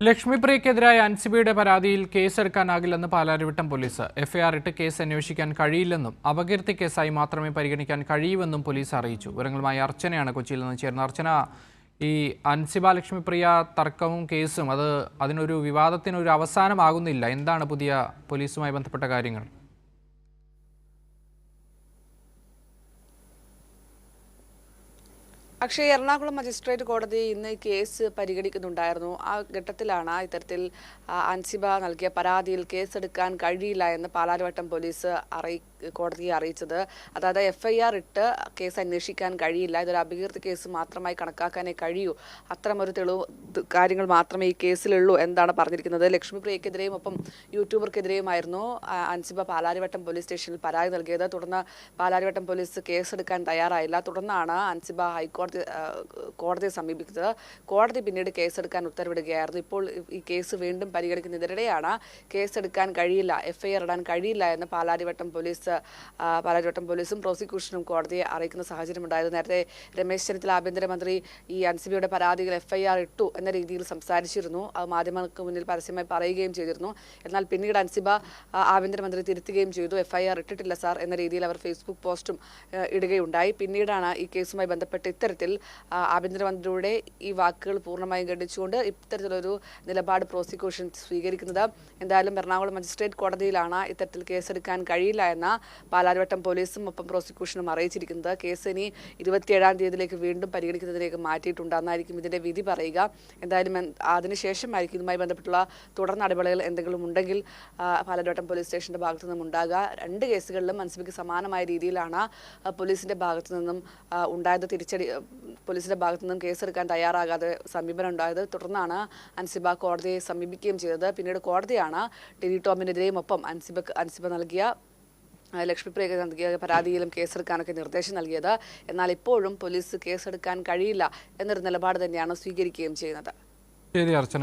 ലക്ഷ്മിപ്രിയക്കെതിരായ അൻസിബയുടെ പരാതിയിൽ കേസെടുക്കാനാകില്ലെന്ന് Palarivattom police. FIR ഇട്ട് case അന്വേഷിക്കാൻ കഴിയില്ലെന്നും അപകീർത്തി കേസായി മാത്രമേ പരിഗണിക്കാൻ കഴിയൂവെന്നും പോലീസ് അറിയിച്ചു. വിവരങ്ങളുമായി അർച്ചനയാണ് കൊച്ചിയിൽ നിന്ന് ചേർന്ന. അർച്ചന, ഈ അൻസിബ ലക്ഷ്മിപ്രിയ തർക്കവും കേസും അതിനൊരു വിവാദത്തിനൊരു അവസാനമാകുന്നില്ല. എന്താണ് പുതിയ പോലീസുമായി ബന്ധപ്പെട്ട കാര്യങ്ങൾ? അക്ഷയ്, എറണാകുളം മജിസ്ട്രേറ്റ് കോടതി ഇന്ന് കേസ് പരിഗണിക്കുന്നുണ്ടായിരുന്നു. ആ ഘട്ടത്തിലാണ് ഇത്തരത്തിൽ അൻസിബ നൽകിയ പരാതിയിൽ കേസെടുക്കാൻ കഴിയില്ല എന്ന് പാലാരിവട്ടം പോലീസ് കോടതിയെ അറിയിച്ചത്. അതായത് എഫ്ഐആർ ഇട്ട് കേസ് അന്വേഷിക്കാൻ കഴിയില്ല, ഇതൊരു അപകീർത്തി കേസ് മാത്രമായി കണക്കാക്കാനേ കഴിയൂ, അത്തരമൊരു തെളിവ് കാര്യങ്ങൾ മാത്രമേ ഈ കേസിലുള്ളൂ എന്നാണ് പറഞ്ഞിരിക്കുന്നത്. ലക്ഷ്മിപ്രിയക്കെതിരെയും ഒപ്പം യൂട്യൂബർക്കെതിരെയുമായിരുന്നു അൻസിബ പാലാരിവട്ടം പോലീസ് സ്റ്റേഷനിൽ പരാതി നൽകിയത്. തുടർന്ന് പാലാരിവട്ടം പോലീസ് കേസെടുക്കാൻ തയ്യാറായില്ല. തുടർന്നാണ് അൻസിബ കോടതിയെ സമീപിക്കുന്നത്. കോടതി പിന്നീട് കേസെടുക്കാൻ ഉത്തരവിടുകയായിരുന്നു. ഇപ്പോൾ ഈ കേസ് വീണ്ടും പരിഗണിക്കുന്നതിനിടെയാണ് കേസെടുക്കാൻ കഴിയില്ല, എഫ്ഐആർ ഇടാൻ കഴിയില്ല എന്ന് പാലാരിവട്ടം പോലീസും പ്രോസിക്യൂഷനും കോടതിയെ അറിയിക്കുന്ന സാഹചര്യമുണ്ടായത്. നേരത്തെ രമേശ് ചെന്നിത്തല ആഭ്യന്തരമന്ത്രി ഈ അൻസിബയുടെ പരാതിയിൽ എഫ്ഐആർ ഇട്ടു എന്ന രീതിയിൽ സംസാരിച്ചിരുന്നു. അത് മാധ്യമങ്ങൾക്ക് മുന്നിൽ പരസ്യമായി പറയുകയും ചെയ്തിരുന്നു. എന്നാൽ പിന്നീട് അൻസിബ ആഭ്യന്തരമന്ത്രി തിരുത്തുകയും ചെയ്തു. എഫ്ഐആർ ഇട്ടിട്ടില്ല സാർ എന്ന രീതിയിൽ അവർ ഫേസ്ബുക്ക് പോസ്റ്റും ഇടുകയുണ്ടായി. പിന്നീടാണ് ഈ കേസുമായി ബന്ധപ്പെട്ട് ഇത്തരത്തിൽ ആഭ്യന്തരമന്ത്രിയുടെ ഈ വാക്കുകൾ പൂർണ്ണമായും ഖണ്ഡിച്ചുകൊണ്ട് ഇത്തരത്തിലൊരു നിലപാട് പ്രോസിക്യൂഷൻ സ്വീകരിക്കുന്നത്. എന്തായാലും എറണാകുളം മജിസ്ട്രേറ്റ് കോടതിയിലാണ് ഇത്തരത്തിൽ കേസെടുക്കാൻ കഴിയില്ല എന്ന പാലാരിവട്ടം പോലീസും ഒപ്പം പ്രോസിക്യൂഷനും അറിയിച്ചിരിക്കുന്നത്. കേസ് ഇനി 27-ാം തീയതിയിലേക്ക് വീണ്ടും പരിഗണിക്കുന്നതിലേക്ക് മാറ്റിയിട്ടുണ്ട്. അന്നായിരിക്കും ഇതിന്റെ വിധി പറയുക. എന്തായാലും അതിനുശേഷമായിരിക്കും ഇതുമായി ബന്ധപ്പെട്ടുള്ള തുടർ നടപടികൾ എന്തെങ്കിലും ഉണ്ടെങ്കിൽ പാലാരിവട്ടം പോലീസ് സ്റ്റേഷന്റെ ഭാഗത്തു നിന്നും ഉണ്ടാകുക. രണ്ട് കേസുകളിലും അൻസിബയ്ക്ക് സമാനമായ രീതിയിലാണ് പോലീസിന്റെ ഭാഗത്തു നിന്നും ഉണ്ടായത്. പോലീസിന്റെ ഭാഗത്തു നിന്നും കേസെടുക്കാൻ തയ്യാറാകാതെ സമീപനം ഉണ്ടായത്. തുടർന്നാണ് അൻസിബ കോടതിയെ സമീപിക്കുകയും ചെയ്തത്. പിന്നീട് കോടതിയാണ് ടിനി ടോമിനെതിരെയും ഒപ്പം അൻസിബ നൽകിയ ലക്ഷ്മിപ്രിയക്ക് നൽകിയ പരാതിയിലും കേസെടുക്കാനൊക്കെ നിർദ്ദേശം നൽകിയത്. എന്നാൽ ഇപ്പോഴും പോലീസ് കേസെടുക്കാൻ കഴിയില്ല എന്നൊരു നിലപാട് തന്നെയാണ് സ്വീകരിക്കുകയും ചെയ്യുന്നത്. ശരി അർച്ചന.